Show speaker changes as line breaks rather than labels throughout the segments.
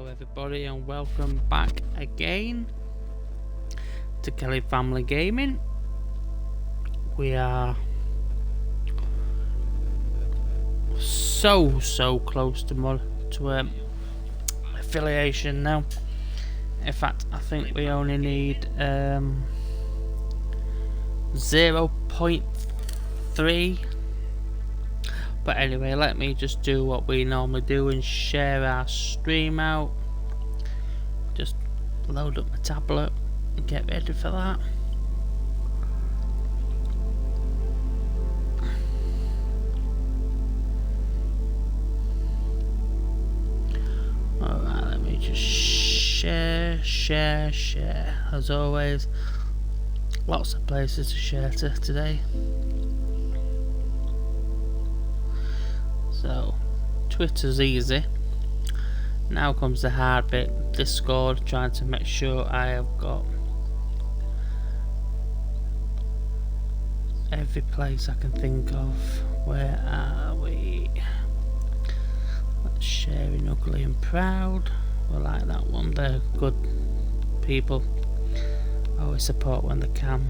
everybody, and welcome back again to Kelly Family Gaming. We are so close to affiliation now. In fact, I think we only need 0.3. But anyway, let me just do what we normally do and share our stream out. Just load up my tablet and get ready for that. Alright, let me just share. As always, lots of places to share to today. So, Twitter's easy. Now comes the hard bit, Discord, trying to make sure I have got every place I can think of. Where are we? Let's sharing Ugly and Proud. We like that one, they're good people. Always support when they can.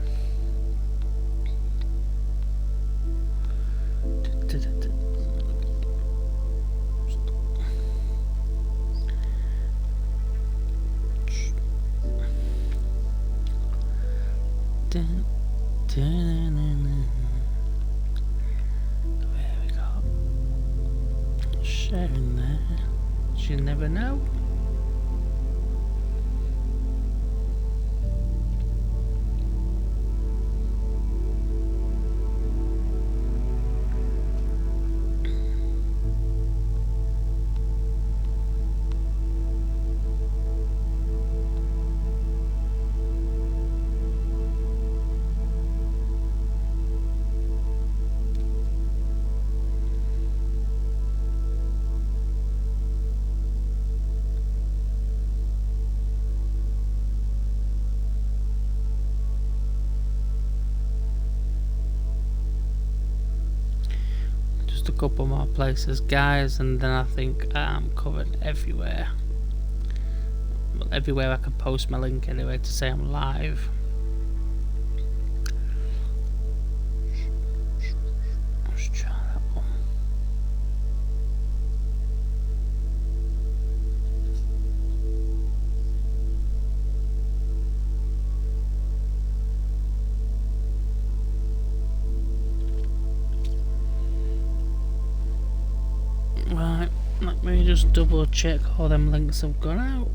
Where we go? Sharing there. You never know. A couple more places, guys, and then I think I'm covered everywhere. Well, everywhere I can post my link anyway to say I'm live. Let's try that one. Right, let me just double check all them links have gone out.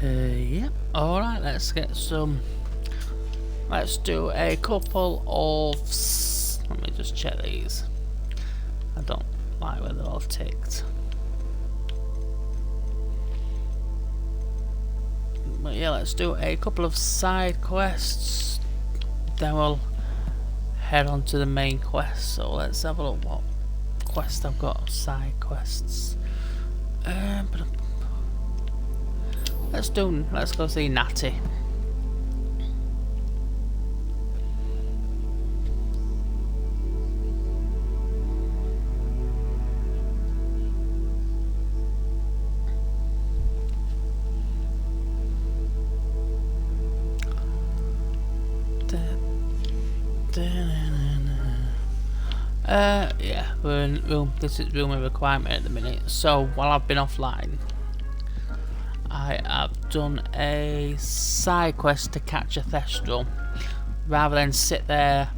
Yep, alright, let's get some. Let's do a couple of. Let me just check these. I don't like where they're all ticked. But yeah, let's do a couple of side quests, then we'll head on to the main quest. So let's have a look what quest I've got. Side quests. Let's go see Natty. Yeah, we're in room. This is room of requirement at the minute. So while I've been offline, I have done a side quest to catch a Thestral, rather than sit there,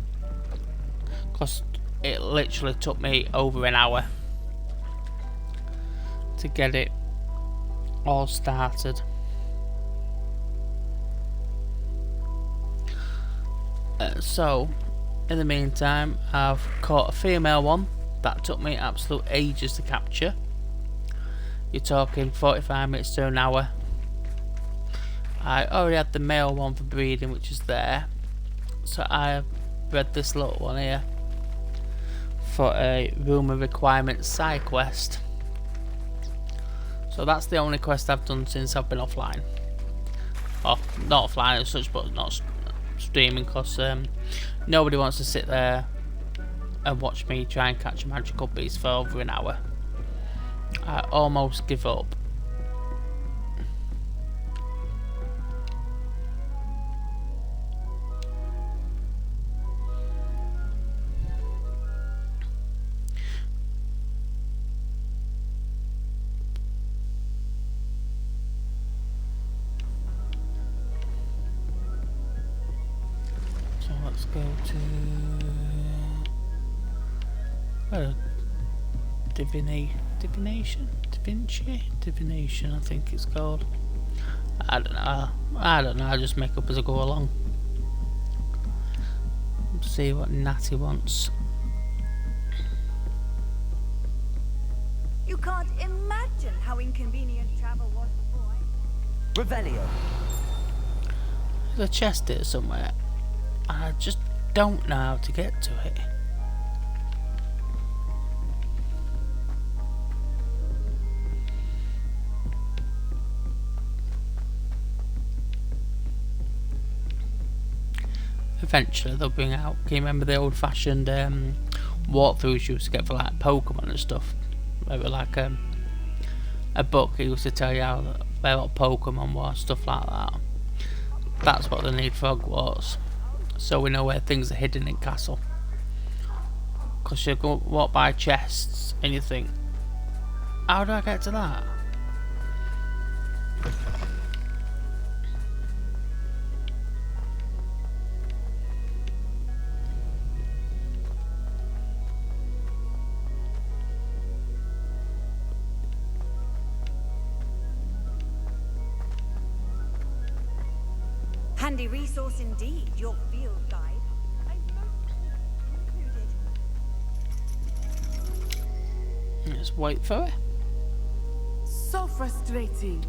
because it literally took me over an hour to get it all started. So in the meantime, I've caught a female one that took me absolute ages to capture. You're talking 45 minutes to an hour. I already had the male one for breeding, which is there, so I bred this little one here for a room of requirement side quest. So that's the only quest I've done since I've been offline. or not offline as such, but not streaming, because nobody wants to sit there and watch me try and catch a magical beast for over an hour. I almost give up. So let's go to divination, I think it's called. I don't know. I just make up as I go along. See what Natty wants.
You can't imagine how inconvenient travel was before.
Revelio.
There's a chest here somewhere. I just don't know how to get to it. Eventually they'll bring out, can you remember the old fashioned walkthroughs you used to get for like Pokemon and stuff? They were like a book that used to tell you how what Pokemon was, stuff like that. That's what they need for Hogwarts, so we know where things are hidden in Castle. Because you go walk by chests and you think, how do I get to that?
Handy resource indeed, your field guide. Included.
Let's wait for it.
So frustrating.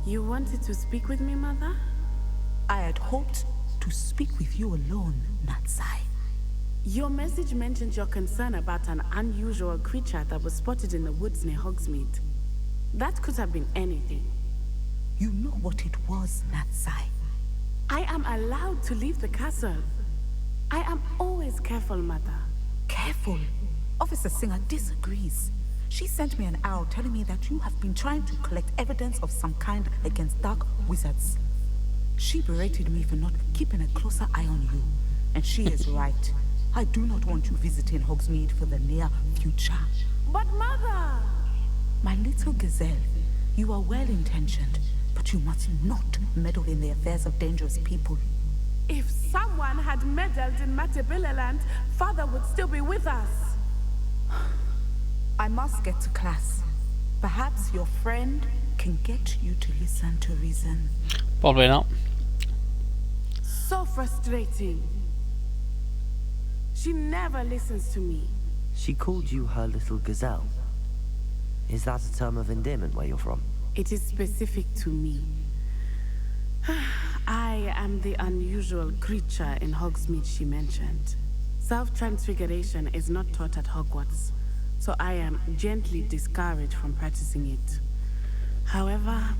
You wanted to speak with me, Mother?
I had hoped to speak with you alone, Natsai.
Your message mentioned your concern about an unusual creature that was spotted in the woods near Hogsmeade. That could have been anything.
You know what it was, Natsai.
I am allowed to leave the castle. I am always careful, Mother.
Careful. Officer Singer disagrees. She sent me an owl telling me that you have been trying to collect evidence of some kind against dark wizards. She berated me for not keeping a closer eye on you. And she is right. I do not want you visiting Hogsmeade for the near future.
But Mother!
My little gazelle, you are well-intentioned, but you must not meddle in the affairs of dangerous people.
If someone had meddled in Matabeleland, Father would still be with us.
I must get to class. Perhaps your friend can get you to listen to reason.
Probably not.
So frustrating. She never listens to me.
She called you her little gazelle. Is that a term of endearment where you're from?
It is specific to me. I am the unusual creature in Hogsmeade she mentioned. Self-transfiguration is not taught at Hogwarts, so I am gently discouraged from practicing it. However,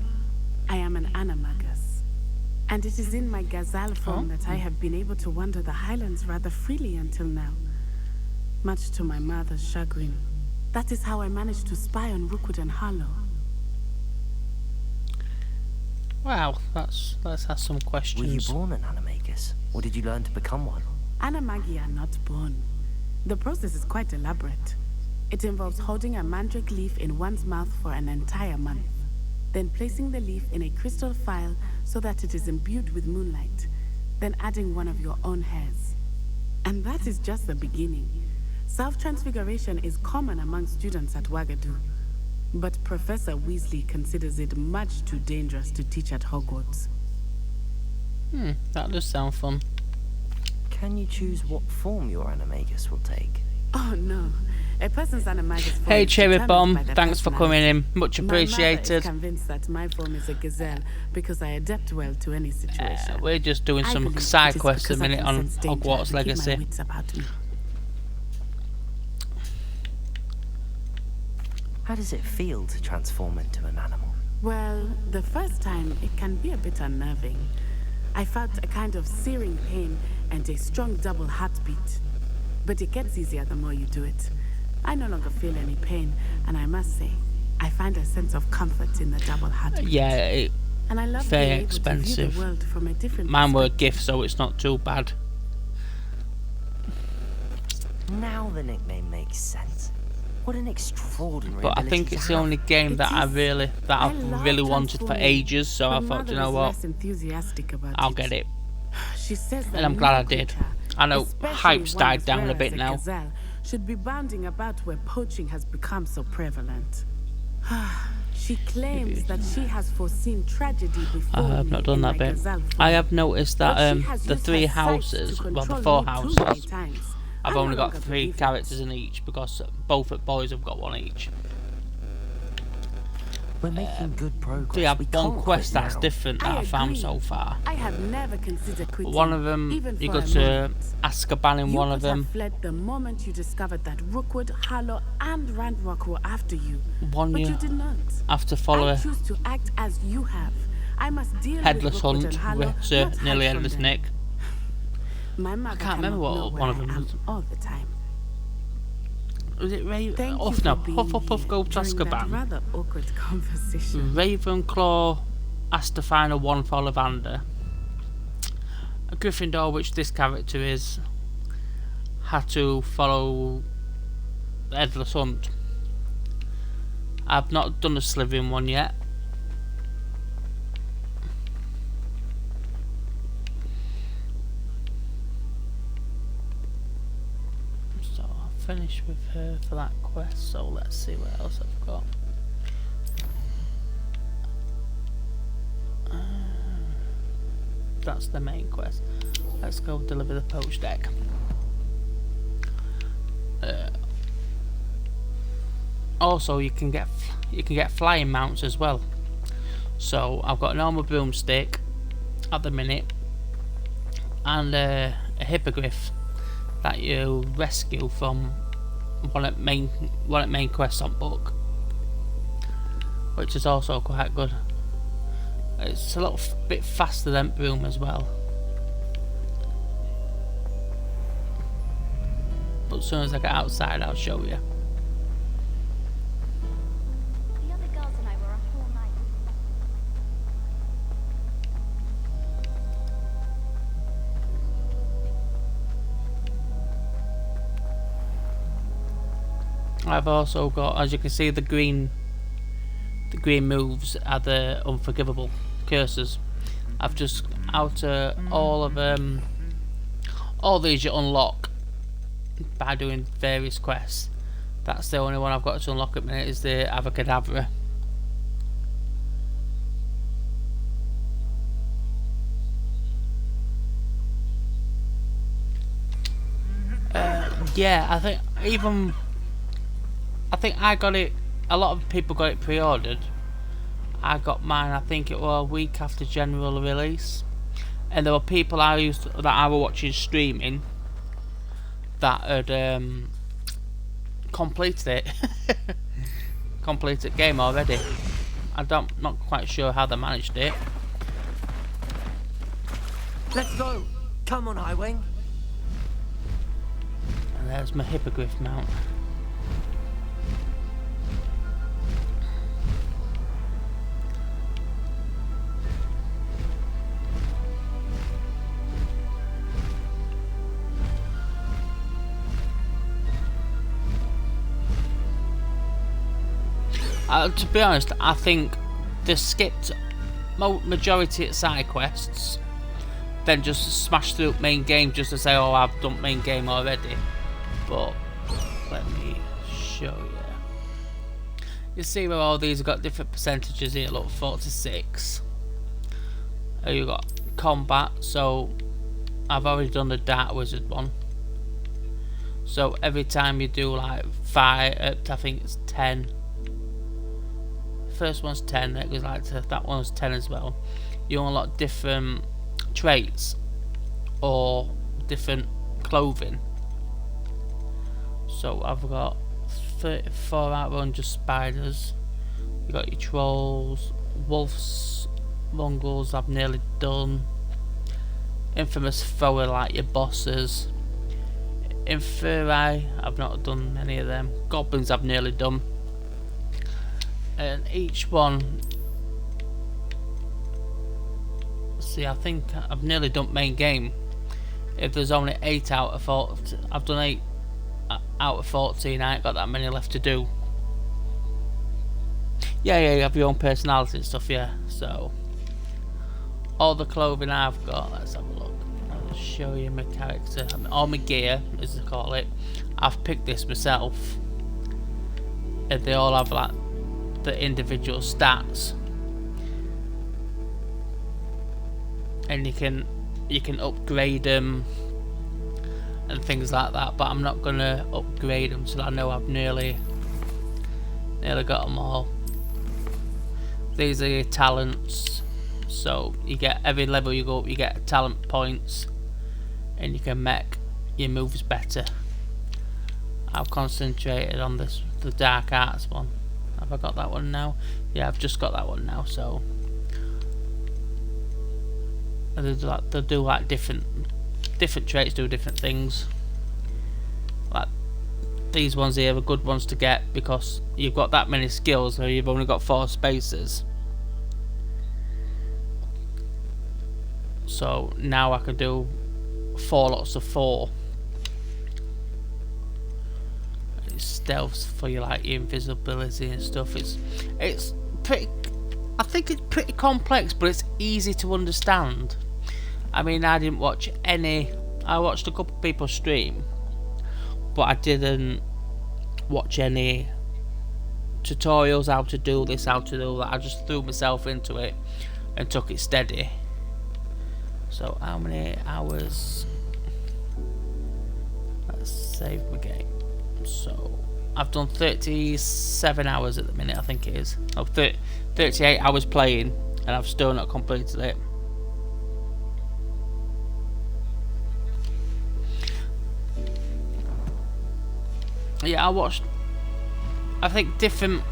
I am an animagus, and it is in my gazelle form that I have been able to wander the Highlands rather freely until now, much to my mother's chagrin. That is how I managed to spy on Rookwood and Harlow.
Wow, let's ask some questions.
Were you born an animagus, or did you learn to become one?
Animagi are not born. The process is quite elaborate. It involves holding a mandrake leaf in one's mouth for an entire month, then placing the leaf in a crystal phial so that it is imbued with moonlight, then adding one of your own hairs. And that is just the beginning. Self-transfiguration is common among students at Wagadu, but Professor Weasley considers it much too dangerous to teach at Hogwarts.
That does sound fun.
Can you choose what form your animagus will take?
Oh no, a person's animagus form
Hey
is
Cherry
determined
Bomb,
by their
thanks for coming in. Much
My mother is
appreciated.
convinced that my form is a gazelle because I adapt well to any situation.
We're just doing
I
some
believe
side
it is
quests a
because I
minute
can
on
sense danger
Hogwarts
and keep my
Legacy.
wits about me.
How does it feel to transform into an animal?
Well, the first time it can be a bit unnerving. I felt a kind of searing pain and a strong double heartbeat. But it gets easier the more you do it. I no longer feel any pain, and I must say, I find a sense of comfort in the double heartbeat.
Yeah,
and I love
very
being able
expensive.
to view the world from a different
mine were a
perspective.
gift, so it's not too bad.
Now the nickname makes sense. What an extraordinary
But I
ability
think
to
it's the
have.
only game that
It is. I
I've
love
really wanted for
transforming,
ages. So I
but
thought,
Mother
you know
is
what,
less enthusiastic about
I'll
it.
get it.
She says that
And I'm glad I
no
did.
creature,
I know
especially
hype's
one
died
as
down
rare
a bit
as
now.
gazelle, should be bounding about where poaching has become so prevalent. She claims that she has foreseen tragedy before
I've
me
not done
in
that
my
bit.
gazelle
I
form.
have noticed
But
that
she has
the
used
3
her sight to
houses, well, the
control
4
me too many
houses,
times.
I've
I no
only got
longer
3
believe it.
characters in each because both boys have got one each.
We're making good progress.
We have
We
one
can't
quest
quit
that's
now.
different that
I
I found
agree.
so far.
I have never considered quitting.
One of them,
even
you
for
go
a
to
moment.
Azkaban in
You
one
could
of them.
have fled the moment you discovered that Rookwood, Harlow, and Randrock were after you.
One
But
you
you did not.
have to follow
I
a
choose to act as you have. I must deal
headless
with Rookwood
hunt
and Harlow,
with
not hide
nearly
from
headless
them.
Nick.
My mother
can't remember
cannot
what
know
one
where
of them
I am
was.
all the time.
Was it
Thank you
no,
for being
Hufflepuff
here
go to
during that
Azkaban.
rather awkward conversation.
Ravenclaw has to find a wand for Ollivander. A Gryffindor, which this character is, had to follow the Headless Hunt. I've not done the Slytherin one yet. So I'll finish with her for that quest, so let's see what else I've got. That's the main quest. Let's go deliver the poached egg. Also, you can get flying mounts as well. So I've got a normal broomstick at the minute, and a hippogriff that you rescue from one at main quest on book, which is also quite good. It's a little bit faster than broom as well. But as soon as I get outside, I'll show you.
The other girls and I were up all night.
I've also got, as you can see, the green moves are the unforgivable curses. I've just out all of all these you unlock by doing various quests. That's the only one I've got to unlock at the minute, is the Avacadabra. Yeah, I think I got it. A lot of people got it pre-ordered. I got mine, I think it was a week after general release, and there were people that I were watching streaming that had completed it, completed the game already. Not quite sure how they managed it.
Let's go. Come on, Highwing.
And there's my hippogriff mount. To be honest, I think they skipped majority of side quests, then just smashed through main game just to say, oh, I've done main game already. But let me show you. You see where all these have got different percentages here. Look, 46. You got combat, so I've already done the Dark Wizard one. So every time you do like 5, I think it's 10. First one's 10, it goes like to that one's 10 as well. You unlock different traits or different clothing. So I've got 34 out of 100 spiders. You got your trolls, wolves, mongrels I've nearly done. Infamous foe like your bosses. Inferi, I've not done any of them. Goblins I've nearly done. And each one, see, I think I've nearly done main game. If there's only 8 out of 14, I've done 8 out of 14. I ain't got that many left to do. Yeah, you have your own personality and stuff, yeah. So all the clothing I've got, let's have a look. I'll show you my character. I mean, all my gear, as they call it. I've picked this myself, and they all have like the individual stats, and you can upgrade them and things like that. But I'm not gonna upgrade them till I know I've nearly got them all. These are your talents, so you get every level you go up, you get talent points, and you can make your moves better. I've concentrated on the dark arts one. Have I got that one now? Yeah, I've just got that one now. So they do like different traits do different things. Like these ones here are good ones to get because you've got that many skills, so you've only got 4 spaces. So now I can do 4 lots of 4. It's stealth for your like your invisibility and stuff. It's pretty. I think it's pretty complex, but it's easy to understand. I mean, I didn't watch any. I watched a couple of people stream, but I didn't watch any tutorials how to do this, how to do that. I just threw myself into it and took it steady. So how many hours? Let's save my game. So I've done 37 hours at the minute, I think it is. Oh, 38 hours playing, and I've still not completed it. Yeah, I watched, I think different,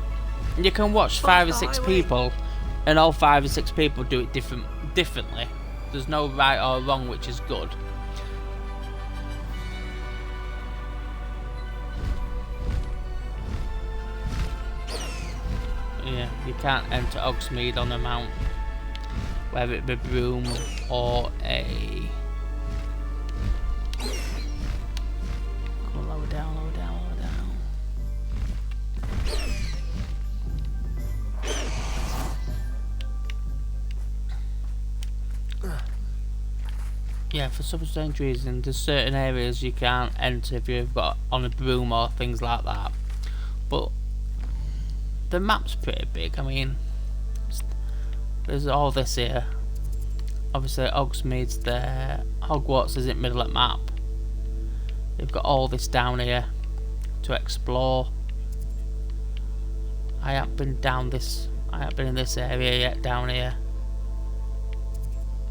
you can watch 5 or 6 people, and all 5 or 6 people do it differently. There's no right or wrong, which is good. Yeah, you can't enter Hogsmeade on a mount, whether it be broom or a... Come on, lower down, lower down, lower down. Yeah, for some strange reason, there's certain areas you can't enter if you've got on a broom or things like that. But the map's pretty big. I mean, there's all this here. Obviously, Hogsmeade's there. Hogwarts is in the middle of the map. You've got all this down here to explore. I haven't been down this. I haven't been in this area yet down here.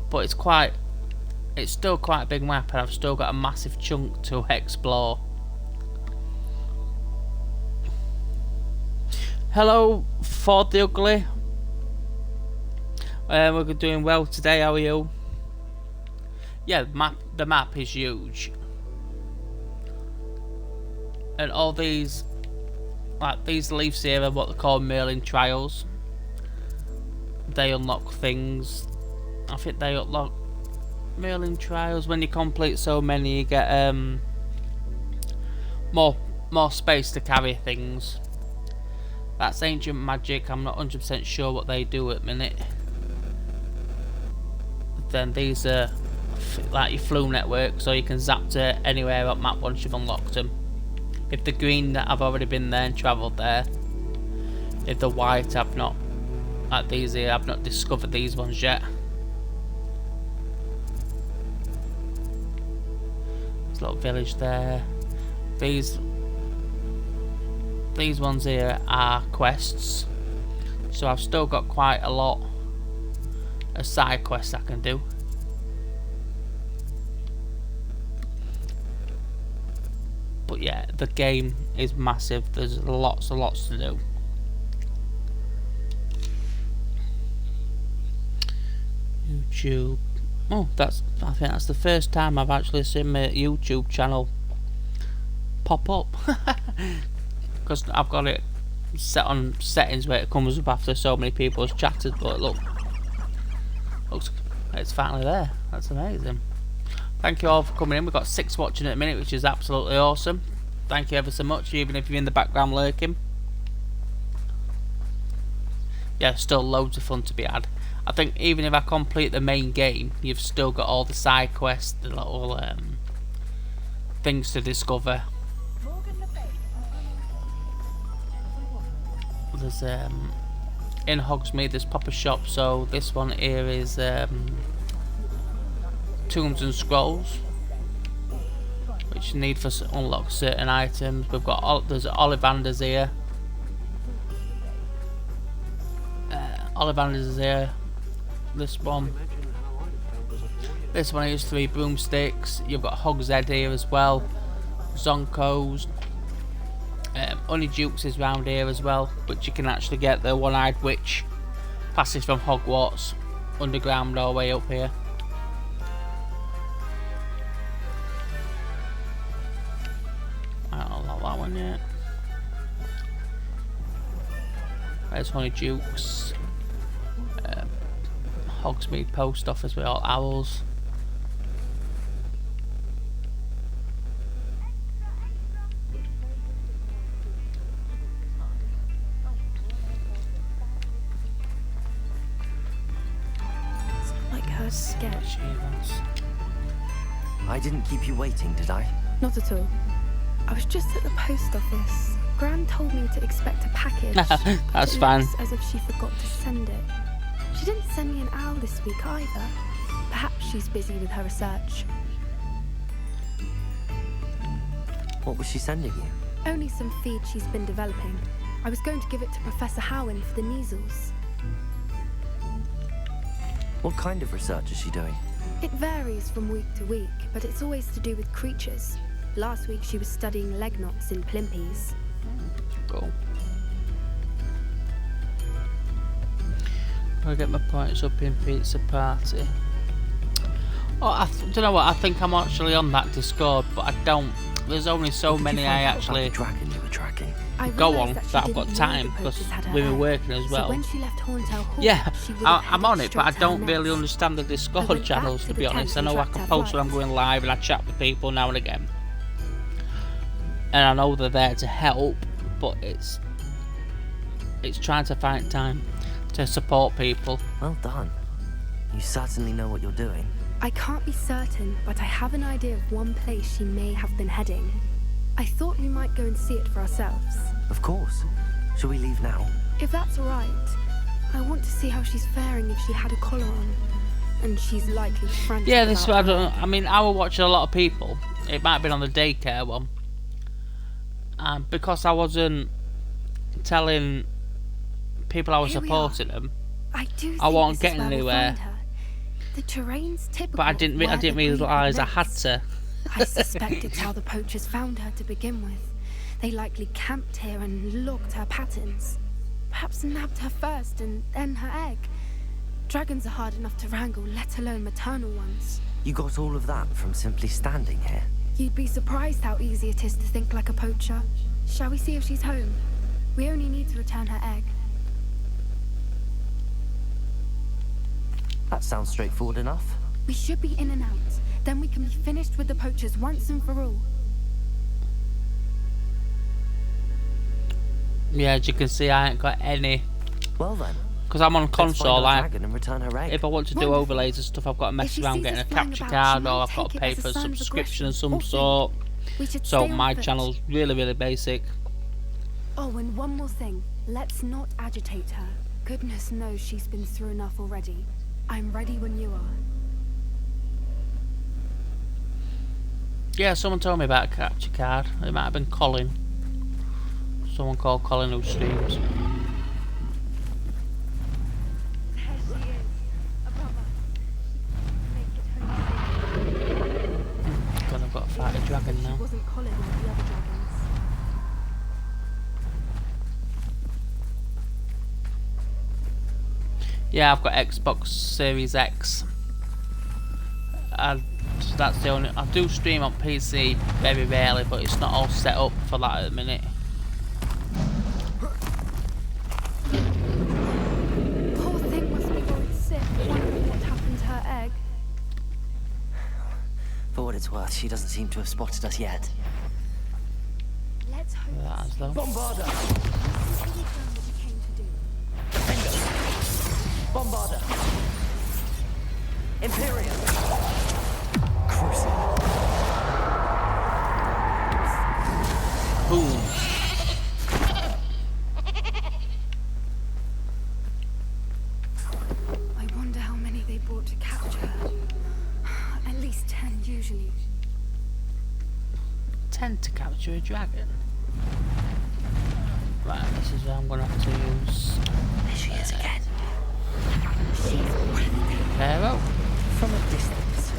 But it's quite. It's still quite a big map, and I've still got a massive chunk to explore. Hello, Ford the Ugly. We're doing well today. How are you? Yeah, the map is huge, and all these, like these leaves here, are what they call Merlin trials. They unlock things. I think they unlock Merlin trials when you complete so many. You get more space to carry things. That's ancient magic. I'm not 100% sure what they do at the minute. Then these are like your flu network, so you can zap to anywhere on map once you've unlocked them. If they're green, I've already been there and travelled there. If they're white, I've not. Like these here, I've not discovered these ones yet. There's a little village there. These ones here are quests, so I've still got quite a lot of side quests I can do. But yeah, the game is massive. There's lots and lots to do. YouTube. Oh, I think that's the first time I've actually seen my YouTube channel pop up. Because I've got it set on settings where it comes up after so many people have chatted, but look, looks, it's finally there. That's amazing. Thank you all for coming in. We've got 6 watching at the minute, which is absolutely awesome. Thank you ever so much, even if you're in the background lurking. Yeah, still loads of fun to be had. I think even if I complete the main game, you've still got all the side quests, the little things to discover. There's in Hogsmeade there's pop-up shop, so this one here is Tombs and Scrolls, which you need for unlock certain items. We've got there's Ollivander's here. Ollivander's is here. This one is 3 broomsticks. You've got Hogshead here as well. Zonko's. Honeydukes is round here as well, which you can actually get the one-eyed witch passes from Hogwarts underground all the way up here. I don't know that one yet. There's Honeydukes. Hogsmeade post office with all owls.
Like her scared.
I didn't keep you waiting, did I?
Not at all. I was just at the post office. Gran told me to expect a package.
That's
it
fine.
looks as if she forgot to send it. She didn't send me an owl this week either. Perhaps she's busy with her research.
What was she sending you?
Only some feed she's been developing. I was going to give it to Professor Howin for the measles.
What kind of research is she doing?
It varies from week to week, but it's always to do with creatures. Last week she was studying legnots in Plimpes.
Cool. I'll get my points up in Pizza Party. Oh, I don't know what, I think I'm actually on that Discord, but I don't. There's only so many I actually
dragon you were tracking.
go on that I've got time, because we were working as well.
So when she left Horntail Hall,
Yeah,
she would have
I'm on
headed
it, but I
straight to her
don't really
nest.
understand the
I
Discord
went
channels,
back
to
to
be
the
honest. I
tent
know I
and
can
tracked
post
her
when I'm going live and I chat with people now and again. And I know they're there to help, but it's trying to find time to support people.
Well done. You certainly know what you're doing.
I can't be certain, but I have an idea of one place she may have been heading. I thought we might go and see it for ourselves.
Of course. Shall we leave now?
If that's all right, I want to see how she's faring if she had a collar on. And she's likely frantic.
Yeah, this
about
one, I mean, I was watching a lot of people. It might have been on the daycare one. And because I wasn't telling people I was
Here we
supporting them,
I do think
I wasn't
this is
getting
where we'll
anywhere.
find her. The terrain's typical.
but I didn't
where the breed
realise I had
lives.
to.
I suspect it's how the poachers found her to begin with. They likely camped here and logged her patterns. Perhaps nabbed her first and then her egg. Dragons are hard enough to wrangle, let alone maternal ones.
You got all of that from simply standing here.
You'd be surprised how easy it is to think like a poacher. Shall we see if she's home? We only need to return her egg.
That sounds straightforward enough.
We should be in and out. Then we can be finished with the poachers once and for all.
Yeah, as you can see, I ain't got any.
Well then,
Because I'm on
let's find
console,
our
like,
dragon and return her egg.
if I want to do
Wonderful.
overlays and stuff, I've got to
If
mess
she
around
sees
getting a
us flying
capture
about,
card,
she
or
might
I've got to
take
pay
it as
for
a
a
sign of
subscription of
aggression
some
or fear.
sort.
We should
So
stay on
my
foot.
channel's really basic.
Oh, and one more thing. Let's not agitate her. Goodness knows she's been through enough already. I'm ready when you are.
Yeah, someone told me about a capture card. It might have been Colin. Someone called Colin who streams.
There she is. Above us. Make it home safe.
God, I've got to fight a dragon
She
now.
wasn't Colin like the other dragons.
Yeah, I've got Xbox Series X. And that's the only. I do stream on PC very rarely, but it's not all set up for that at the minute.
Poor thing must be very sick, wondering what happened to her egg.
For what it's worth, she doesn't seem to have spotted us yet.
Let's hope
That as though.
Bombarder!
this is really done what you came to do.
Defender! Bombarder! Imperium! Crucible!
Boom.
I wonder how many they brought to capture her. At least 10 usually.
10 to capture a dragon. Right, this is where I'm gonna have to use.
There she is again.
Pharaoh.
From a distance.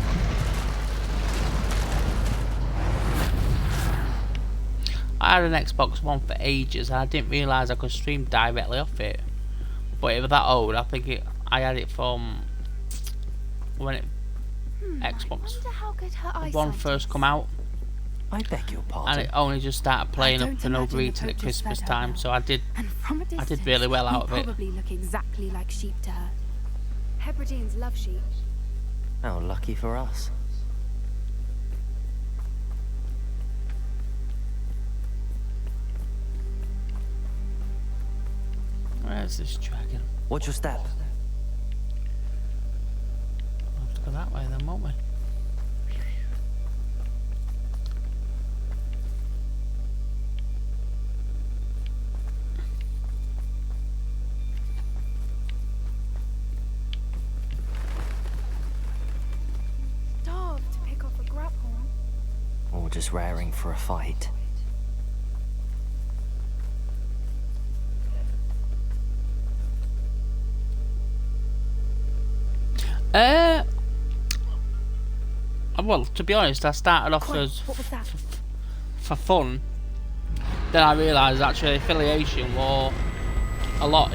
I had an Xbox One for ages and I didn't realise I could stream directly off it. But it was that old. I think I had it from when Xbox
I wonder how good her eyesight
One first come out,
I beg your
and
pardon.
it only just started playing
I
up
don't
and
imagine the
overeating at
poachers
Christmas
fed her
time.
well.
So I did.
And from a distance,
really well out of
you
it.
probably look exactly like sheep to her. Hebrideans love sheep.
How lucky for us.
Where's this dragon?
Watch your step.
We'll have to go that way then, won't we?
Starved to pick off a grabhorn.
Or just raring for a fight.
Well, to be honest, I started off
Quick,
as
what was that?
for fun. Then I realised actually affiliation was a lot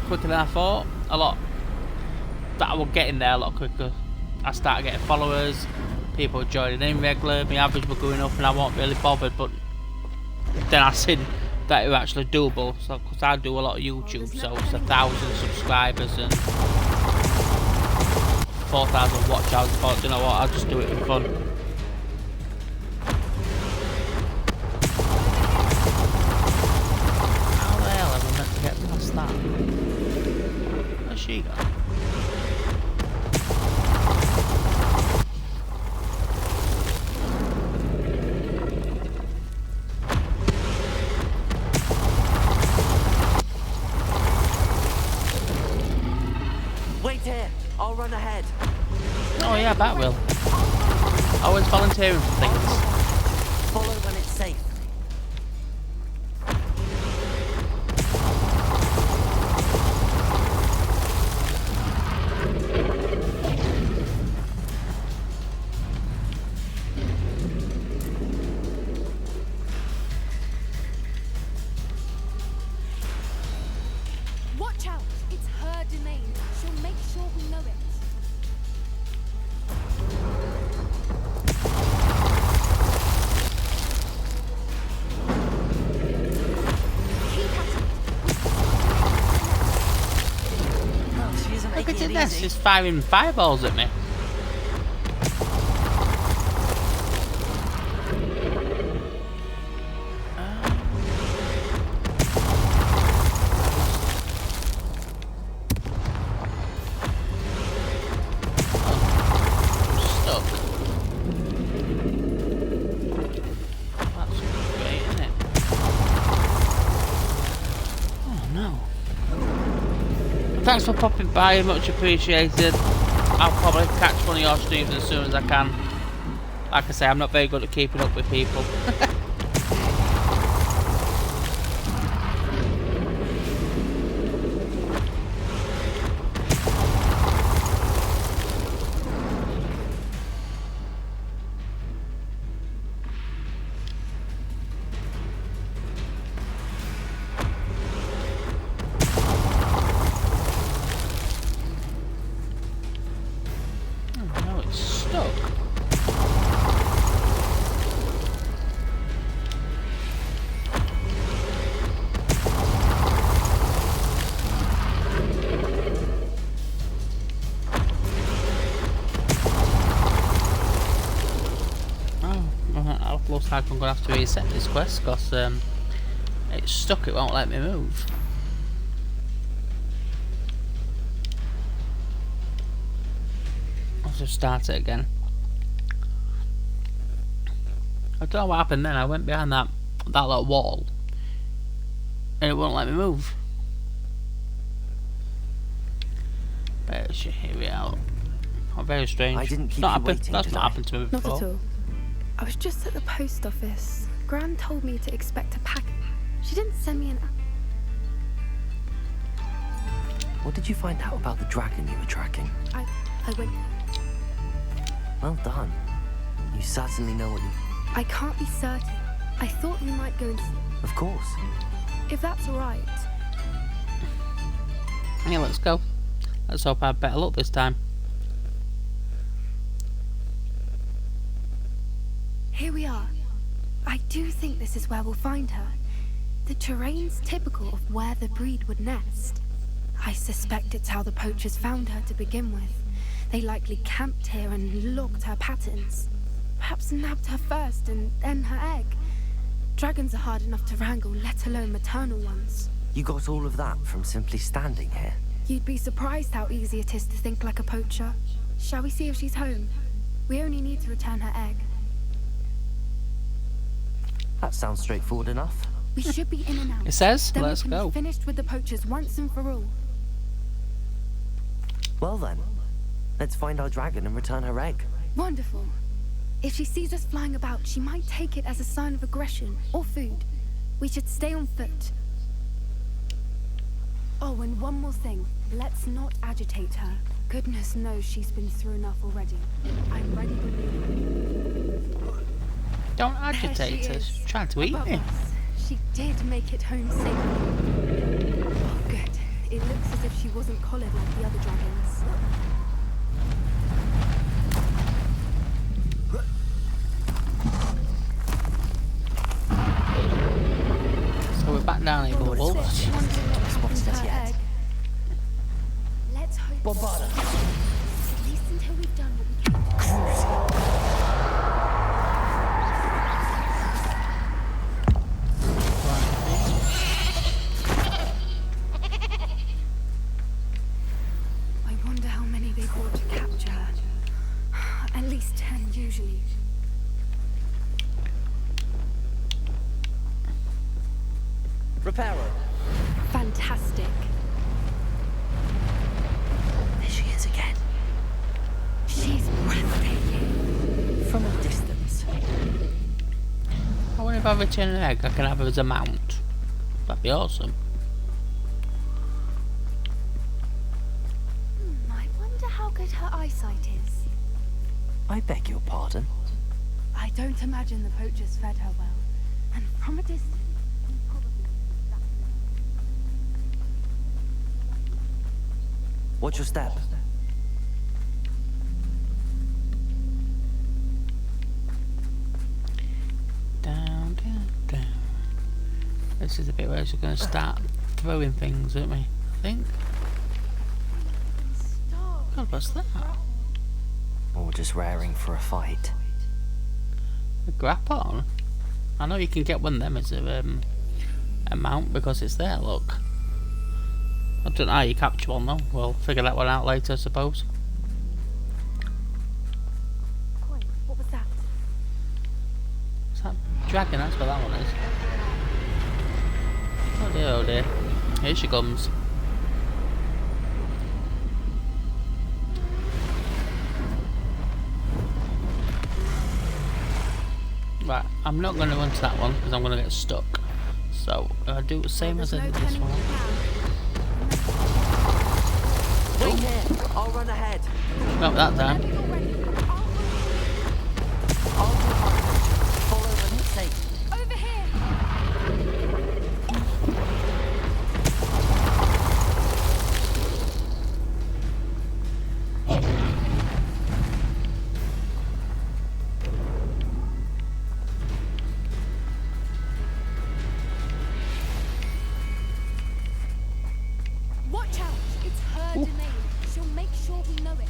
quicker than I thought. That I was getting there a lot quicker. I started getting followers, people were joining in regular, my average was going up, and I wasn't really bothered. But then I seen that it was actually doable. So, because I do a lot of YouTube, so it's 1,000 subscribers and 4,000 watch hours. I thought, you know what, I'll just do it for fun. How the hell am I meant to get past that? Where's she gone?
Wait here. I'll run ahead.
Oh yeah, that will. Always volunteering for things.
Follow when it's safe.
Watch out! It's her domain. She'll make sure we know it. Keep at it.
Oh, she isn't
Look
making
at
it
this,
easy.
she's firing fireballs at me. Stuck. That's great, isn't it? Oh no. Thanks for popping by, much appreciated. I'll probably catch one of your streams as soon as I can. Like I say, I'm not very good at keeping up with people. like I'm gonna have to reset this quest because it's stuck, it won't let me move. I'll just start it again. I don't know what happened then. I went behind that little wall and it won't let me move. Here we are. Oh, very strange.
I didn't keep
Not
you
happened.
waiting,
That's
did
not
I?
happened to me before.
Not at all. I was just at the post office. Gran told me to expect a pack. She didn't send me an.
What did you find out about the dragon you were tracking?
I went.
Well done. You certainly know what you...
I can't be certain. I thought you might go and.
Of course.
If that's all right.
Yeah, let's go. Let's hope I have better luck this time.
Here we are. I do think this is where we'll find her. The terrain's typical of where the breed would nest. I suspect it's how the poachers found her to begin with. They likely camped here and logged her patterns. Perhaps nabbed her first and then her egg. Dragons are hard enough to wrangle, let alone maternal ones.
You got all of that from simply standing here.
You'd be surprised how easy it is to think like a poacher. Shall we see if she's home? We only need to return her egg.
That sounds straightforward enough.
We should be in and out.
It says,
Then
let's
we can
go.
be finished with the poachers once and for all.
Well then, let's find our dragon and return her egg.
Wonderful. If she sees us flying about, she might take it as a sign of aggression or food. We should stay on foot. Oh, and one more thing. Let's not agitate her. Goodness knows she's been through enough already. I'm ready to leave.
Don't
There she
agitate her.
is,
She's trying to eat
above
me.
us. She did make it home safely. Oh, good. It looks as if she wasn't collared like the other dragons.
So we're back down here,
Lord,
wolves.
it's
Wondering what happened to
us
her
yet.
egg. Let's hope.
Bombarda.
At least until we've done what we can. I wonder how many they brought to capture her. At least 10 usually.
Reparo.
Fantastic.
There she is again.
She's breathtaking.
From a distance.
I wonder if I return an egg, I can have her as a mount. That'd be awesome.
I wonder how good her eyesight is.
I beg your pardon.
I don't imagine the poachers fed her well. And from a distance, we probably...
Watch your step.
Down, down, down. This is the bit where she's going to start throwing things at me, I think.
Stop.
God, what's that?
Or just raring for a fight.
A Grappon? I know you can get one of them as a mount because it's there, look. I don't know how you capture one though. We'll figure that one out later, I suppose.
Wait, what was that?
Is that dragon? That's what that one is. Oh dear, oh dear. Here she comes. Right, I'm not going to run to that one because I'm going to get stuck. So, I do the same as I did this one.
Wait here. I'll run ahead.
Not that time.
I'll do mine. Follow the safe.
Over here! Watch out! It's her domain. She'll make sure we know it.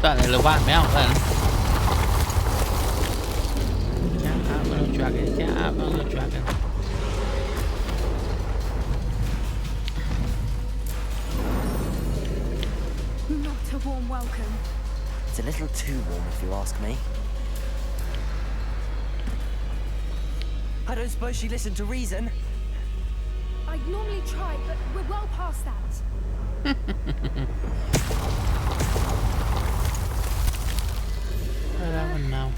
That nearly wiped me out then. Can't outrun a dragon, can't outrun a dragon.
Not a warm welcome.
It's a little too warm if you ask me. I don't suppose she listened to reason.
I'd normally try, but we're well past that.
Where that one now?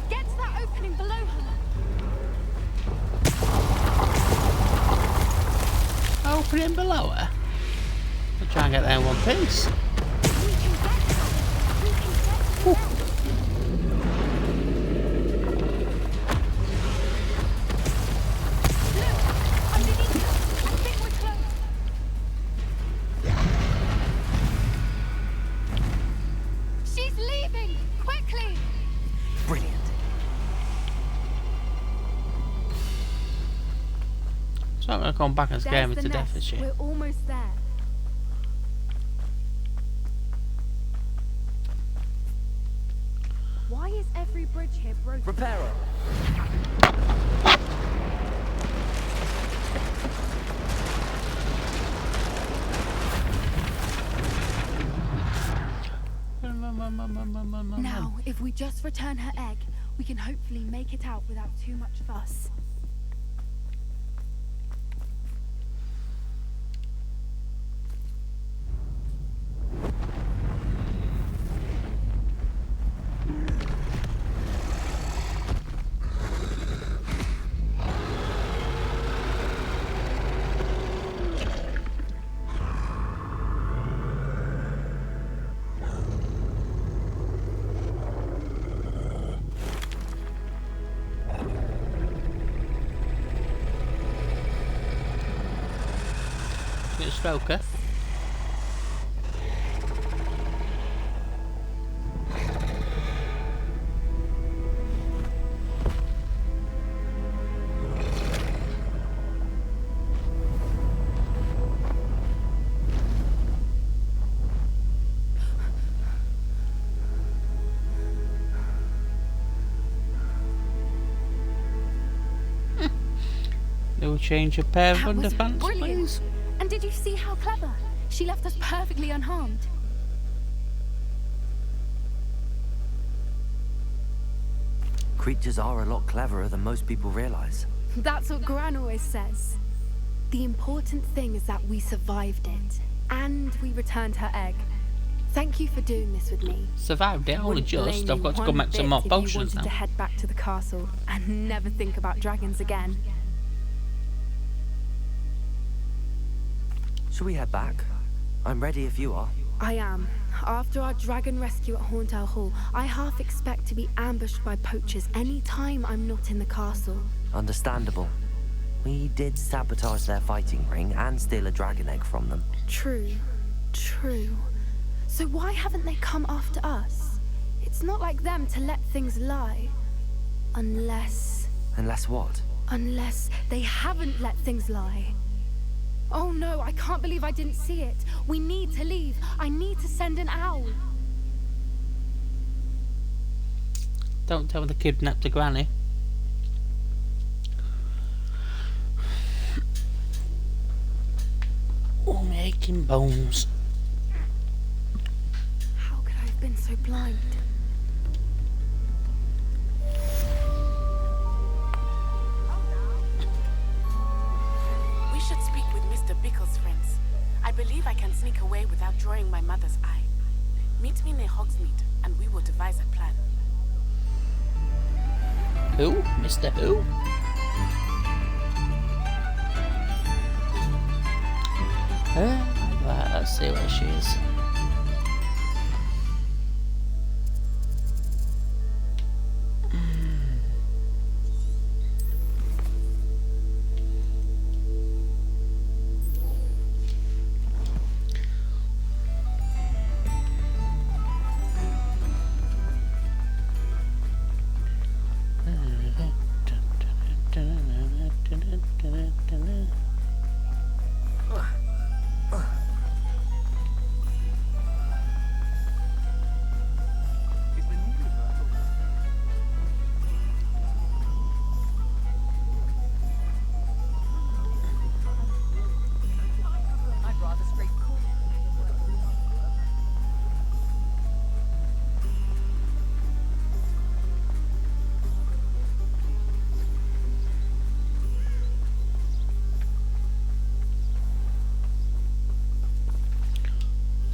Get to that opening below her.
Opening below her? I'll try and get there in one piece.
We can get her. We can get to the end. Look, underneath her. I think we're close. She's leaving! Quickly!
Brilliant.
So I'm gonna come back and scare me
There's
to
the
death, is
nest.
she?
We're almost there. Why is every bridge here broken?
Reparo.
Now, if we just return her egg, we can hopefully make it out without too much fuss.
Stroker. Little change of pair of
That was
underpants,
brilliant.
please.
And did you see how clever? She left us perfectly unharmed.
Creatures are a lot cleverer than most people realize.
That's what Gran always says. The important thing is that we survived it. And we returned her egg. Thank you for doing this with me.
Survived it, only
Wouldn't
just.
blame
I've
you
got to go
one
make some
bit
more
if you
potions
wanted
now.
to head back to the castle and never think about dragons again.
Shall we head back? I'm ready if you are.
I am. After our dragon rescue at Horndale Hall, I half expect to be ambushed by poachers any time I'm not in the castle.
Understandable. We did sabotage their fighting ring and steal a dragon egg from them.
True. True. So why haven't they come after us? It's not like them to let things lie. Unless
what?
Unless they haven't let things lie. Oh no, I can't believe I didn't see it. We need to leave. I need to send an owl.
Don't tell me they kidnapped a granny. Oh, making bones.
How could I have been so blind?
We should speak with Mr. Bickle's friends. I believe I can sneak away without drawing my mother's eye. Meet me near Hogsmeade, and we will devise a plan.
Who? Mr. Who? Right, let's see where she is.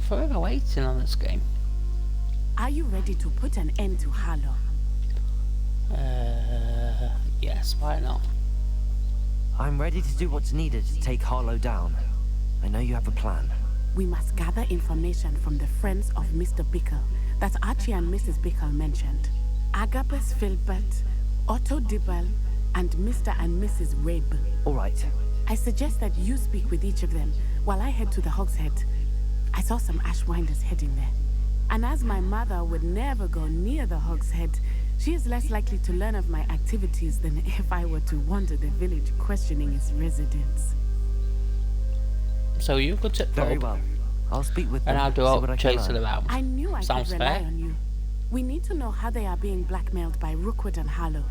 forever waiting on this game.
Are you ready to put an end to Harlow?
Yes, why not?
I'm ready to do what's needed to take Harlow down. I know you have a plan.
We must gather information from the friends of Mr. Bickle that Archie and Mrs. Bickle mentioned. Agabus Filbert, Otto Dibble, and Mr. and Mrs. Rabe.
All right.
I suggest that you speak with each of them while I head to the Hogshead. I saw some Ashwinders heading there. And as my mother would never go near the Hogshead, she is less likely to learn of my activities than if I were to wander the village questioning its residents.
So you could sit
Very
pub,
well. I'll speak with them.
and I'll do
see
all
what I can
chasing
learn.
around.
I knew I
Sounds
could rely
fair.
on you. We need to know how they are being blackmailed by Rookwood and Harlow.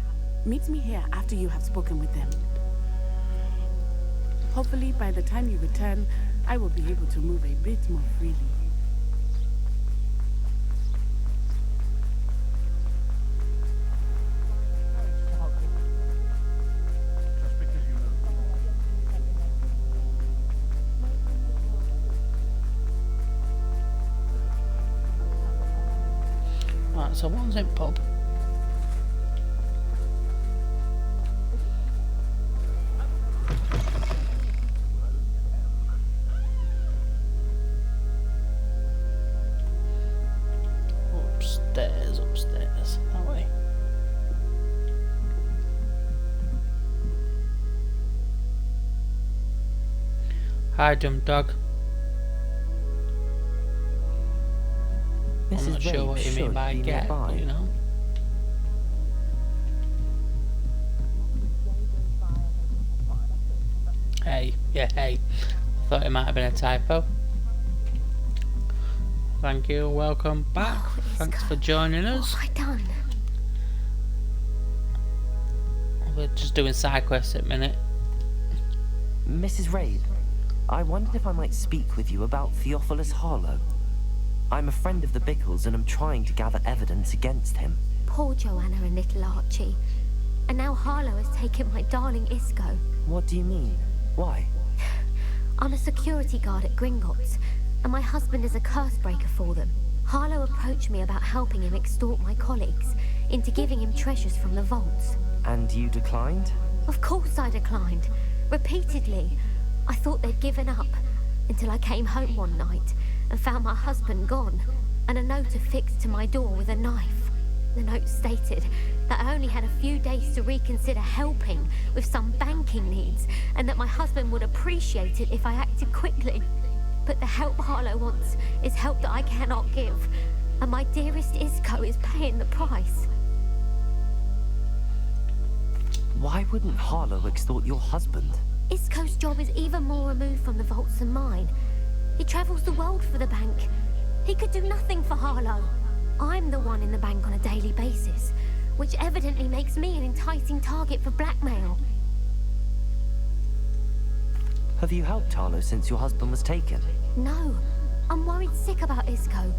Meet me here after you have spoken with them. Hopefully, by the time you return, I will be able to move a bit more freely.
Right, so one's in pub. Upstairs, that way. Hi, dumb dog. I'm
Mrs.
not sure what you mean
should
by
be
get,
nearby.
you know. Hey, yeah, hey. Thought it might have been a typo. Thank you, welcome back.
Oh,
Thanks
Iska.
for joining us.
What have I done?
We're just doing side quests at the minute.
Mrs. Rabe, I wondered if I might speak with you about Theophilus Harlow. I'm a friend of the Bickles and I'm trying to gather evidence against him.
Poor Joanna and little Archie. And now Harlow has taken my darling Isco.
What do you mean? Why?
I'm a security guard at Gringotts, and my husband is a curse breaker for them. Harlow approached me about helping him extort my colleagues into giving him treasures from the vaults.
And you declined?
Of course I declined. Repeatedly. I thought they'd given up until I came home one night and found my husband gone and a note affixed to my door with a knife. The note stated that I only had a few days to reconsider helping with some banking needs and that my husband would appreciate it if I acted quickly. But the help Harlow wants is help that I cannot give, and my dearest Isco is paying the price.
Why wouldn't Harlow extort your husband?
Isco's job is even more removed from the vaults than mine. He travels the world for the bank. He could do nothing for Harlow. I'm the one in the bank on a daily basis, which evidently makes me an enticing target for blackmail.
Have you helped Harlow since your husband was taken?
No, I'm worried sick about Isco,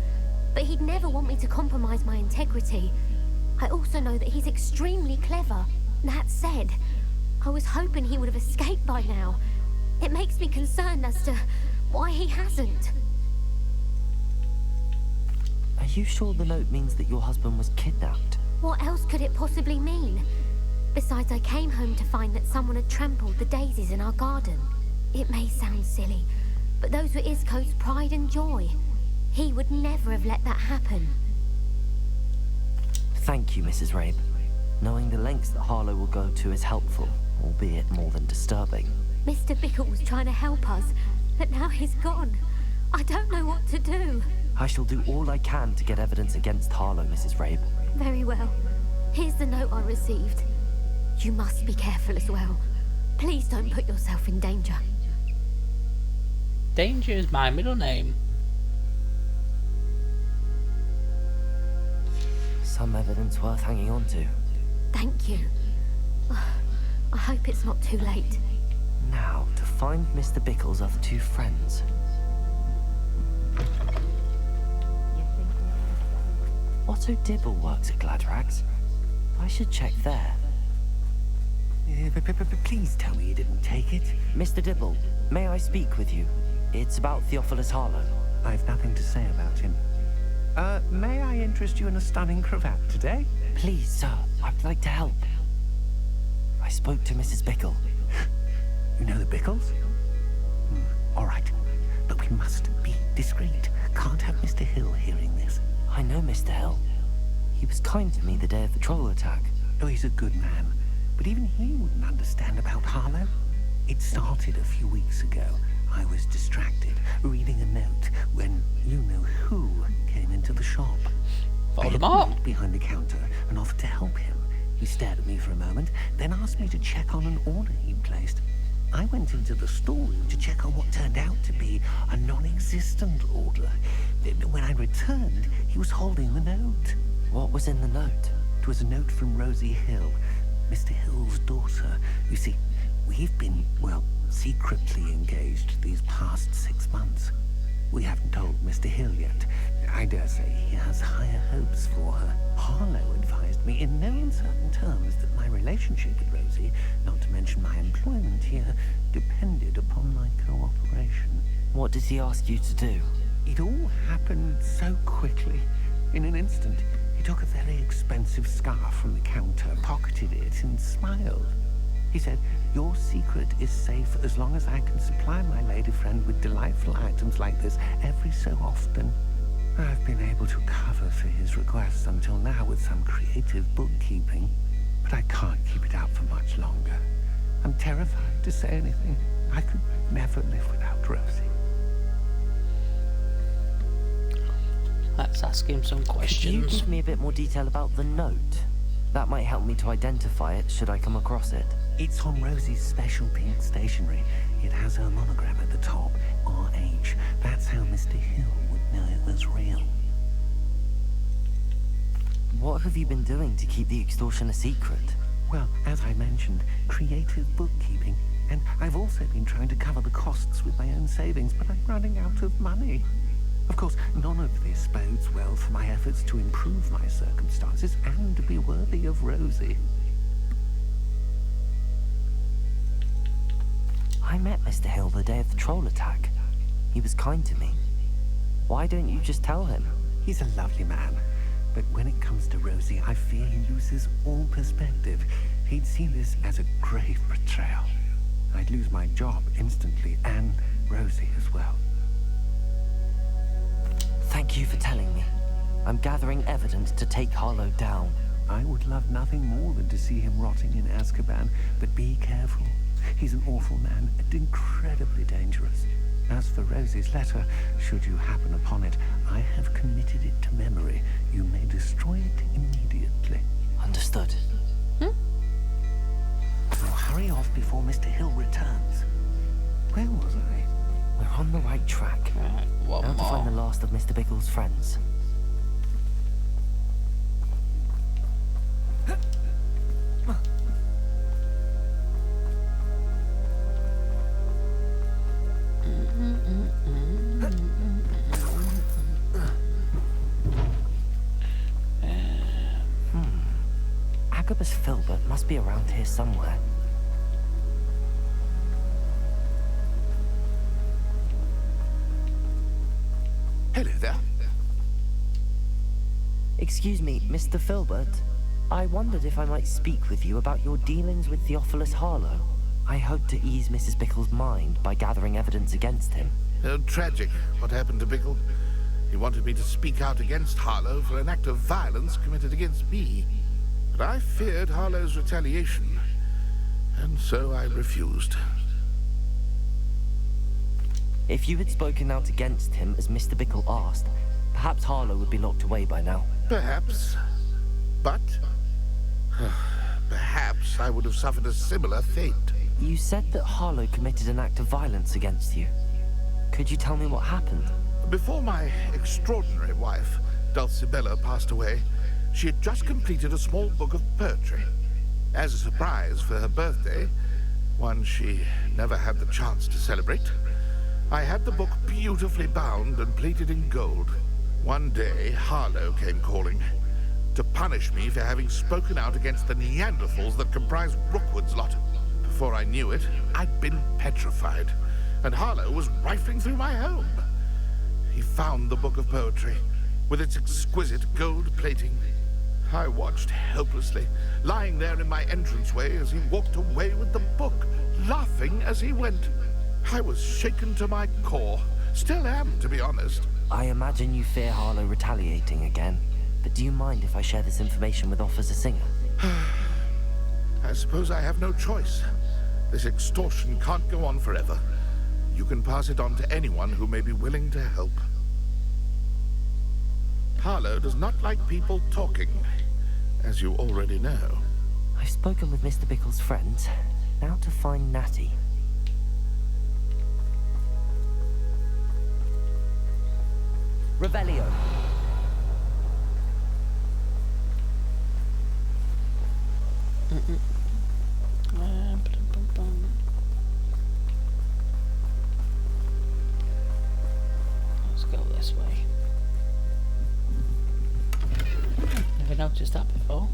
but he'd never want me to compromise my integrity. I also know that he's extremely clever. That said, I was hoping he would have escaped by now. It makes me concerned as to why he hasn't.
Are you sure the note means that your husband was kidnapped?
What else could it possibly mean? Besides, I came home to find that someone had trampled the daisies in our garden. It may sound silly, but those were Isco's pride and joy. He would never have let that happen.
Thank you, Mrs. Rabe. Knowing the lengths that Harlow will go to is helpful, albeit more than disturbing.
Mr. Bickle was trying to help us, but now he's gone. I don't know what to do.
I shall do all I can to get evidence against Harlow, Mrs. Rabe.
Very well. Here's the note I received. You must be careful as well. Please don't put yourself in danger.
Danger is my middle name.
Some evidence worth hanging on to.
Thank you. I hope it's not too late.
Now, to find Mr. Bickle's other two friends. Otto Dibble works at Gladrags. I should check there.
Please tell me you didn't take it.
Mr. Dibble, may I speak with you? It's about Theophilus Harlow.
I've nothing to say about him. May I interest you in a stunning cravat today?
Please, sir, I'd like to help. I spoke to Mrs. Bickle.
You know the Bickles? All right, but we must be discreet. Can't have Mr. Hill hearing this.
I know Mr. Hill. He was kind to me the day of the troll attack.
Oh, he's a good man. But even he wouldn't understand about Harlow. It started a few weeks ago. I was distracted, reading a note, when you-know-who came into the shop. I had moved behind the counter and offered to help him. He stared at me for a moment, then asked me to check on an order he'd placed. I went into the storeroom to check on what turned out to be a non-existent order. When I returned, he was holding the note.
What was in the note?
It was a note from Rosie Hill, Mr. Hill's daughter. You see, we've been, well, secretly engaged these past 6 months. We haven't told Mr. Hill yet. I dare say he has higher hopes for her. Harlow advised me in no uncertain terms that my relationship with Rosie, not to mention my employment here, depended upon my cooperation.
What did he ask you to do?
It all happened so quickly. In an instant, he took a very expensive scarf from the counter, pocketed it, and smiled. He said, "Your secret is safe as long as I can supply my lady friend with delightful items like this every so often." I've been able to cover for his requests until now with some creative bookkeeping, but I can't keep it out for much longer. I'm terrified to say anything. I could never live without Rosie.
Let's ask him some questions.
Could you give me a bit more detail about the note? That might help me to identify it should I come across it.
It's on Rosie's special pink stationery. It has her monogram at the top, RH. That's how Mr. Hill would know it was real.
What have you been doing to keep the extortion a secret?
Well, as I mentioned, creative bookkeeping. And I've also been trying to cover the costs with my own savings, but I'm running out of money. Of course, none of this bodes well for my efforts to improve my circumstances and to be worthy of Rosie.
I met Mr. Hill the day of the troll attack. He was kind to me. Why don't you just tell him?
He's a lovely man, but when it comes to Rosie, I fear he loses all perspective. He'd see this as a grave betrayal. I'd lose my job instantly, and Rosie as well.
Thank you for telling me. I'm gathering evidence to take Harlow down.
I would love nothing more than to see him rotting in Azkaban, but be careful. He's an awful man and incredibly dangerous. As for Rosie's letter, should you happen upon it, I have committed it to memory. You may destroy it immediately.
Understood.
Now hurry off before Mr. Hill returns. Where was I?
We're on the right track.
One
Now to
more.
find the last of Mr. Bickle's friends. Agabus Filbert must be around here somewhere.
Hello there.
Excuse me, Mr. Filbert. I wondered if I might speak with you about your dealings with Theophilus Harlow. I hope to ease Mrs. Bickle's mind by gathering evidence against him.
Oh, tragic what happened to Bickle. He wanted me to speak out against Harlow for an act of violence committed against me. But I feared Harlow's retaliation, and so I refused.
If you had spoken out against him as Mr. Bickle asked, perhaps Harlow would be locked away by now.
Perhaps. But perhaps I would have suffered a similar fate.
You said that Harlow committed an act of violence against you. Could you tell me what happened?
Before my extraordinary wife, Dulcibella, passed away, she had just completed a small book of poetry. As a surprise for her birthday, one she never had the chance to celebrate, I had the book beautifully bound and plated in gold. One day, Harlow came calling to punish me for having spoken out against the Neanderthals that comprised Rookwood's lot. Before I knew it, I'd been petrified, and Harlow was rifling through my home. he found the book of poetry, with its exquisite gold plating. I watched helplessly, lying there in my entranceway as he walked away with the book, laughing as he went. I was shaken to my core. Still am, to be honest.
I imagine you fear Harlow retaliating again, but do you mind if I share this information with Officer Singer?
I suppose I have no choice. This extortion can't go on forever. You can pass it on to anyone who may be willing to help. Harlow does not like people talking, as you already know.
I've spoken with Mr. Bickle's friends. Now to find Natty. Revelio.
Let's go this way. Never noticed that before.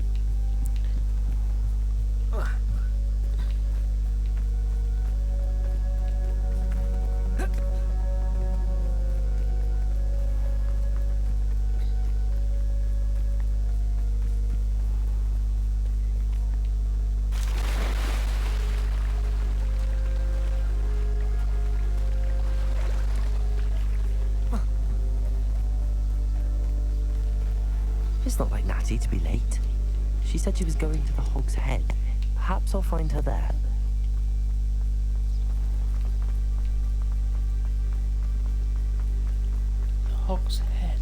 It's not like Natty to be late. She said she was going to the Hog's Head. Perhaps I'll find her there.
The Hog's Head.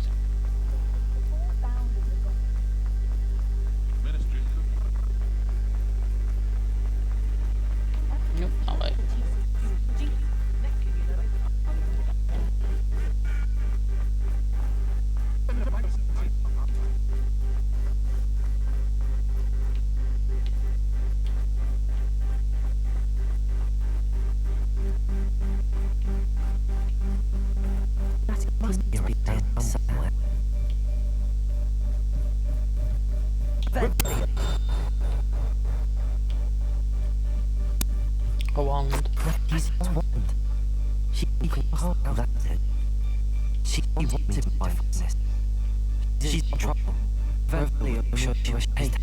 Nope, not late.
Must be around somewhere.
A wand.
Natty's wand. She can hold that. She wanted my forces. She's in trouble. Revelio showed she was taken.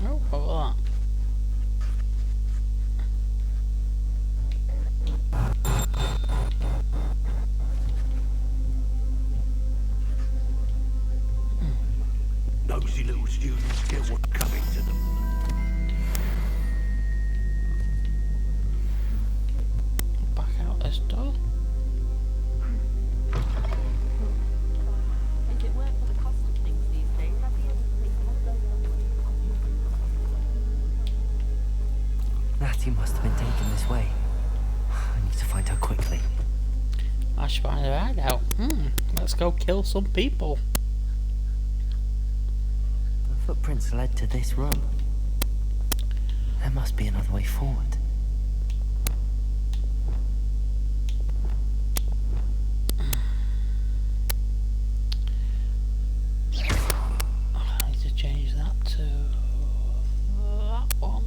Oh, what was that?
Nosy little students get what's coming to them.
Back out this door.
Natty must have been taken this way. I need to find her quickly.
I should find her hideout. Let's go kill some people.
The footprints led to this room. There must be another way forward.
I need to change that to that one.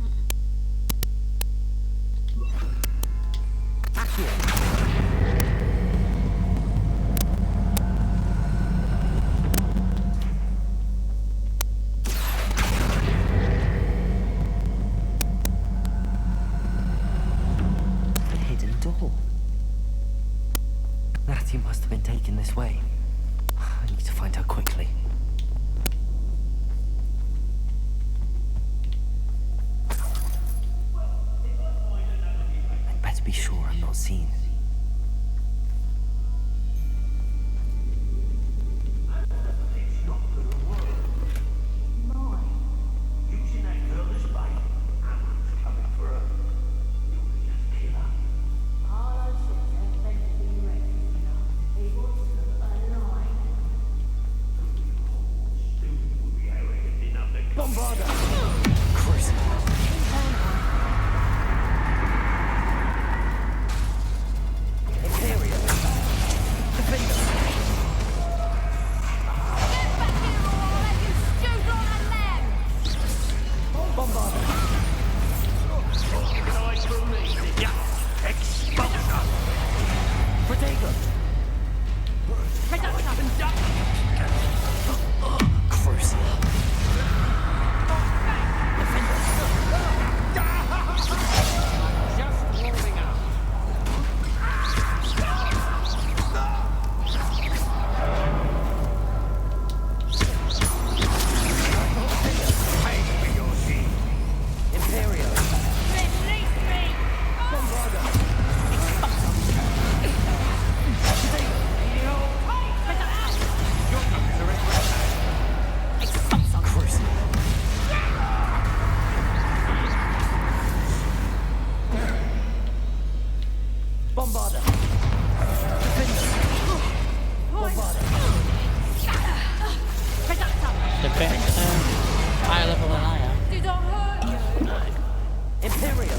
A hidden door. Natty must have been taken this way. I need to find her quickly. I'd better be sure I'm not seen. Crucible. Protego! Crucial.
Just warming up. Pay for your deed.
Imperio! Crucial. Bombarda! Bombarda!
It's a bit higher level than I am.
Imperio!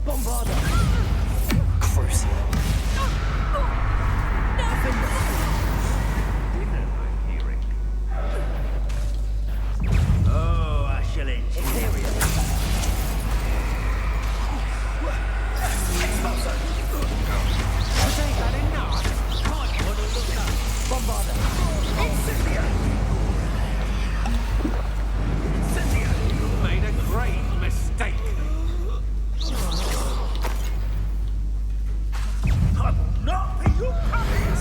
Bombarda! Crucial.
Dinner, I'm hearing. Oh, I shall enjoy.
Imperio! Bombarda!
Cynthia, you made a grave mistake. I will not be your puppet.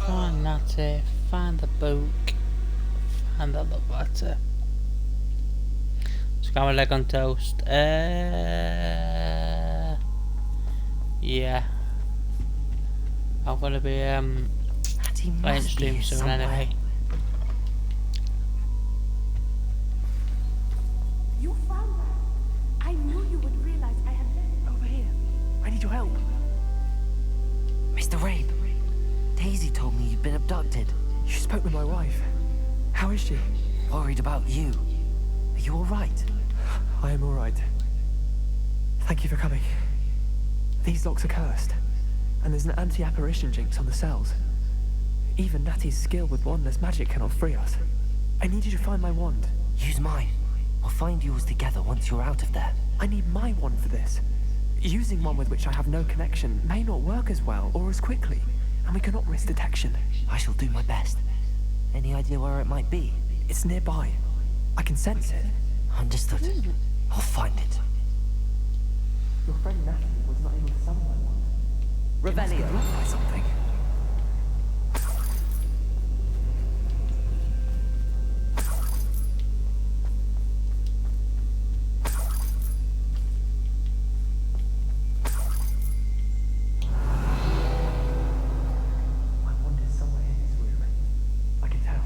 Find Natty, find the book, find the love letter. Just got my leg on toast. Yeah. I'm gonna be
Natty
playing
must be
stream
here
soon
somewhere.
anyway.
You found her. I knew you would realize I had left.
Over here. I need your help. Mr. Rabe, Daisy told me you'd been abducted.
You spoke with my wife. How is she?
Worried about you. Are you all right?
I am all right. Thank you for coming. These locks are cursed, and there's an anti-apparition jinx on the cells. Even Natty's skill with wandless magic cannot free us. I need you to find my wand.
Use mine. We'll find yours together once you're out of there.
I need my wand for this. Using one with which I have no connection may not work as well or as quickly, and we cannot risk detection.
I shall do my best. Any idea where it might be?
It's nearby. I can sense it.
Understood. I'll find it.
Your friend Natty was not able to summon my wand.
Revelio.
Blocked by something. My wand is somewhere in this room. I can tell.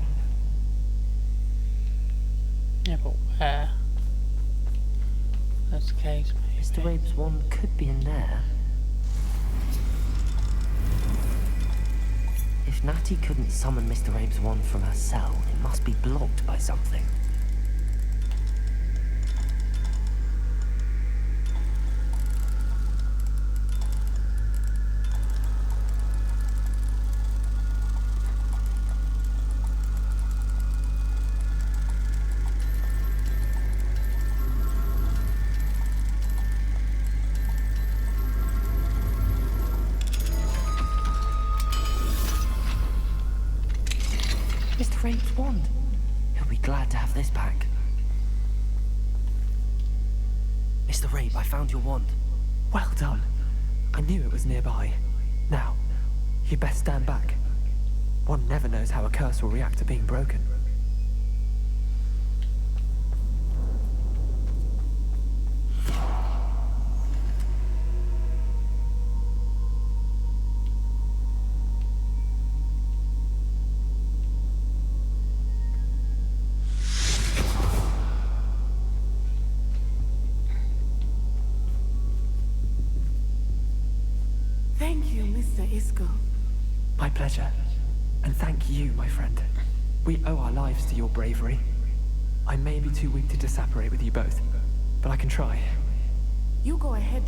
Yeah, but where? That's the case,
Mr. Rabe's wand could be in there. If Natty couldn't summon Mr. Rabe's wand from her cell, it must be blocked by something. Mr. Rabe's wand. He'll be glad to have this back. Mr. Rabe, I found your wand.
Well done. I knew it was nearby. Now, you best stand back. One never knows how a curse will react to being broken.
Thank you, Mr. Isco.
My pleasure. And thank you, my friend. We owe our lives to your bravery. I may be too weak to disapparate with you both, but I can try.
You go ahead.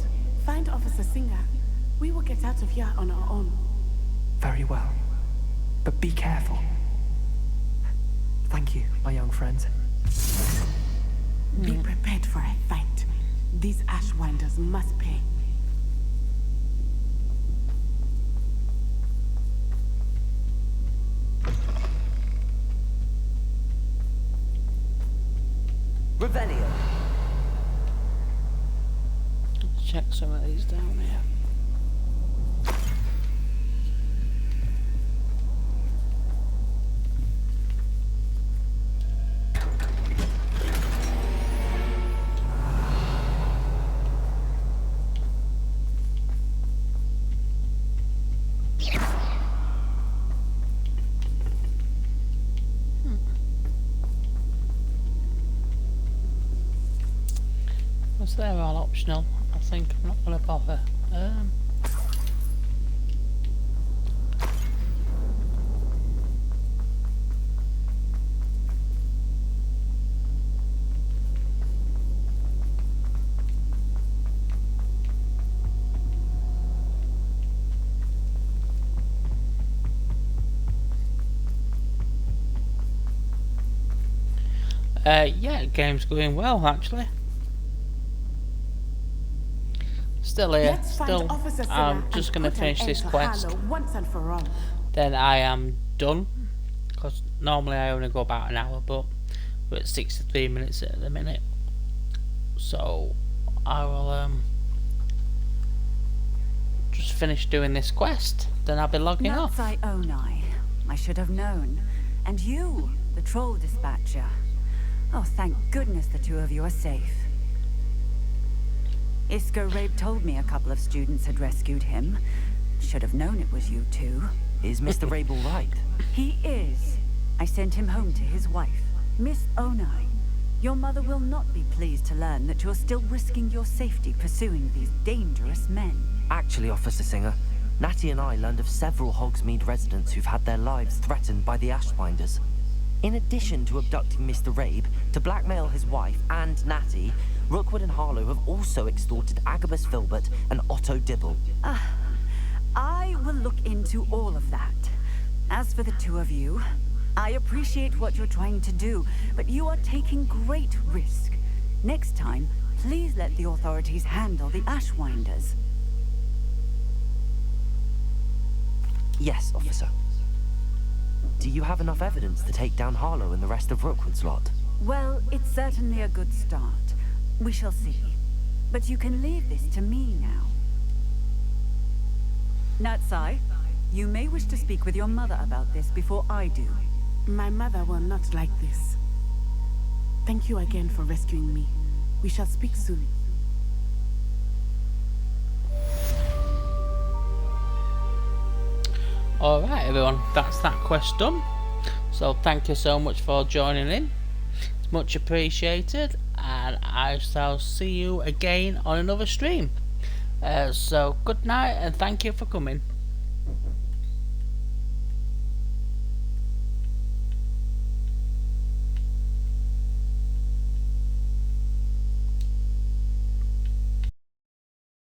Find Officer Singer. We will get out of here on our own.
Very well. But be careful. Thank you, my young friends.
Be prepared for a fight. These Ashwinders must pay.
Revelio.
Let's check some of these down here. So they're all optional. I think I'm not going to bother. Yeah, game's going well actually. Still here, still. I'm just gonna finish this quest.
Once and for all.
Then I am done. Because normally I only go about an hour, but we're at 63 minutes at the minute. So I will just finish doing this quest. Then I'll be logging off.
Natsai Onai. I should have known. And you, the troll dispatcher. Oh, thank goodness the two of you are safe. Isco Rabe told me a couple of students had rescued him. Should have known it was you two.
Is Mr. Rabe all right?
He is. I sent him home to his wife. Miss Onai, your mother will not be pleased to learn that you're still risking your safety pursuing these dangerous men.
Actually, Officer Singer, Natty and I learned of several Hogsmeade residents who've had their lives threatened by the Ashwinders. In addition to abducting Mr. Rabe, to blackmail his wife and Natty, Rookwood and Harlow have also extorted Agabus Filbert and Otto Dibble.
I will look into all of that. As for the two of you, I appreciate what you're trying to do, but you are taking great risk. Next time, please let the authorities handle the Ashwinders.
Yes, officer. Do you have enough evidence to take down Harlow and the rest of Rookwood's lot?
Well, it's certainly a good start. We shall see. But you can leave this to me now. Natsai, you may wish to speak with your mother about this before I do.
My mother will not like this. Thank you again for rescuing me. We shall speak soon.
Alright everyone, that's that quest done. So thank you so much for joining in. It's much appreciated, and I shall see you again on another stream. So good night and thank you for coming.